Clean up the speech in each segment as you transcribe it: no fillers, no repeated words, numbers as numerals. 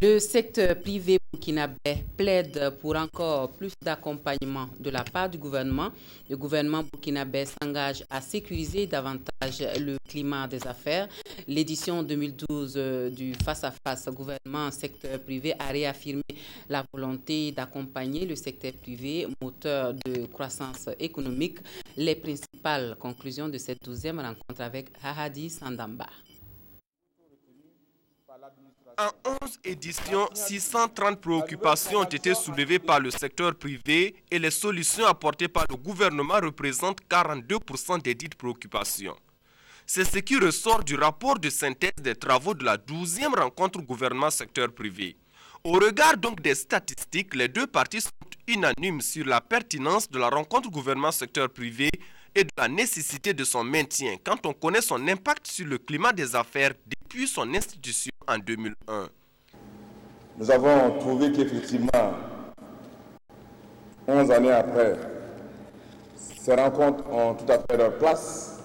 Le secteur privé burkinabé plaide pour encore plus d'accompagnement de la part du gouvernement. Le gouvernement burkinabé s'engage à sécuriser davantage le climat des affaires. L'édition 2012 du face-à-face gouvernement-secteur privé a réaffirmé la volonté d'accompagner le secteur privé, moteur de croissance économique. Les principales conclusions de cette 12e rencontre avec Hahadi Sandamba. En 11 éditions, 630 préoccupations ont été soulevées par le secteur privé et les solutions apportées par le gouvernement représentent 42% des dites préoccupations. C'est ce qui ressort du rapport de synthèse des travaux de la 12e rencontre gouvernement-secteur privé. Au regard donc des statistiques, les deux parties sont unanimes sur la pertinence de la rencontre gouvernement-secteur privé et de la nécessité de son maintien quand on connaît son impact sur le climat des affaires depuis son institution en 2001. Nous avons trouvé qu'effectivement, 11 années après, ces rencontres ont tout à fait leur place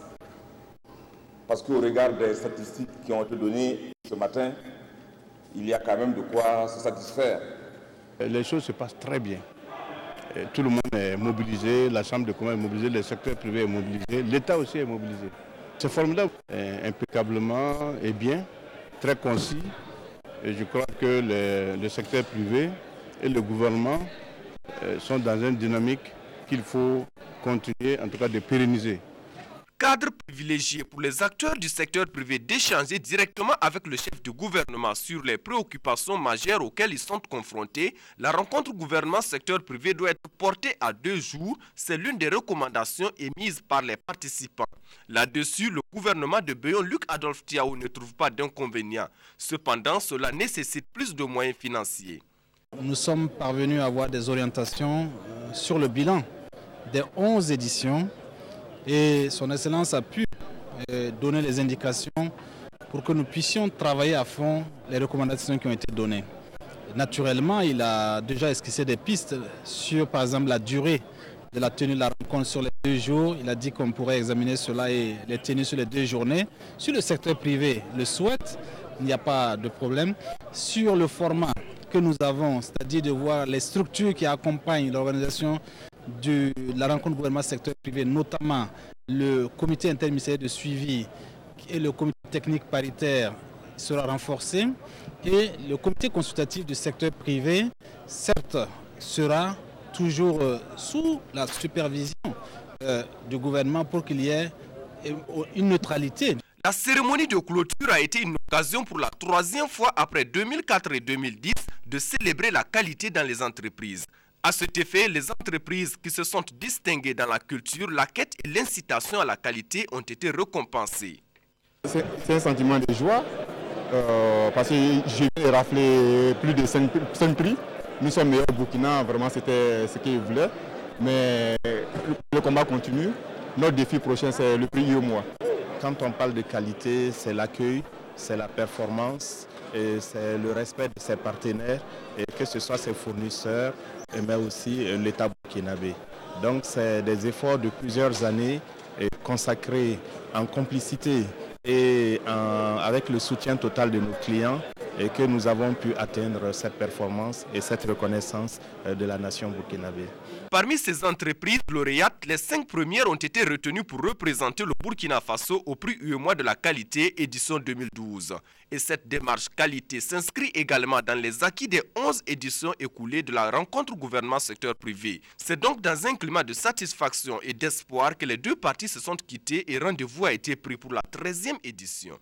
parce qu'au regard des statistiques qui ont été données ce matin, il y a quand même de quoi se satisfaire. Les choses se passent très bien. Tout le monde est mobilisé, la Chambre de commerce est mobilisée, le secteur privé est mobilisé, l'État aussi est mobilisé. C'est formidable, impeccablement et bien, très concis. Et je crois que le secteur privé et le gouvernement sont dans une dynamique qu'il faut continuer, en tout cas de pérenniser. Cadre privilégié pour les acteurs du secteur privé d'échanger directement avec le chef du gouvernement sur les préoccupations majeures auxquelles ils sont confrontés, la rencontre gouvernement-secteur privé doit être portée à 2 jours. C'est l'une des recommandations émises par les participants. Là-dessus, le gouvernement de Béon, Luc Adolphe Tiao, ne trouve pas d'inconvénient. Cependant, cela nécessite plus de moyens financiers. Nous sommes parvenus à avoir des orientations sur le bilan des 11 éditions. Et son Excellence a pu donner les indications pour que nous puissions travailler à fond les recommandations qui ont été données. Naturellement, il a déjà esquissé des pistes sur, par exemple, la durée de la tenue de la rencontre sur les 2 jours. Il a dit qu'on pourrait examiner cela et les tenir sur les 2 journées. Sur le secteur privé, le souhaite, il n'y a pas de problème. Sur le format que nous avons, c'est-à-dire de voir les structures qui accompagnent l'organisation de la rencontre gouvernement secteur privé, notamment le comité interministériel de suivi et le comité technique paritaire sera renforcé et le comité consultatif du secteur privé, certes, sera toujours sous la supervision du gouvernement pour qu'il y ait une neutralité. La cérémonie de clôture a été une occasion pour la 3e fois après 2004 et 2010 de célébrer la qualité dans les entreprises. À cet effet, les entreprises qui se sont distinguées dans la culture, la quête et l'incitation à la qualité ont été récompensées. C'est un sentiment de joie parce que j'ai raflé plus de 5 prix. Nous sommes meilleurs au Burkina, vraiment c'était ce qu'ils voulaient. Mais le combat continue. Notre défi prochain, c'est le prix UEMOA. Quand on parle de qualité, c'est l'accueil, c'est la performance et c'est le respect de ses partenaires, et que ce soit ses fournisseurs, mais aussi l'État burkinabé. Donc c'est des efforts de plusieurs années consacrés en complicité et avec le soutien total de nos clients et que nous avons pu atteindre cette performance et cette reconnaissance de la nation burkinabé. Parmi ces entreprises lauréates, les 5 premières ont été retenues pour représenter le Burkina Faso au prix UEMOA de la qualité édition 2012. Et cette démarche qualité s'inscrit également dans les acquis des 11 éditions écoulées de la rencontre gouvernement secteur privé. C'est donc dans un climat de satisfaction et d'espoir que les deux parties se sont quittées et rendez-vous a été pris pour la 13e édition.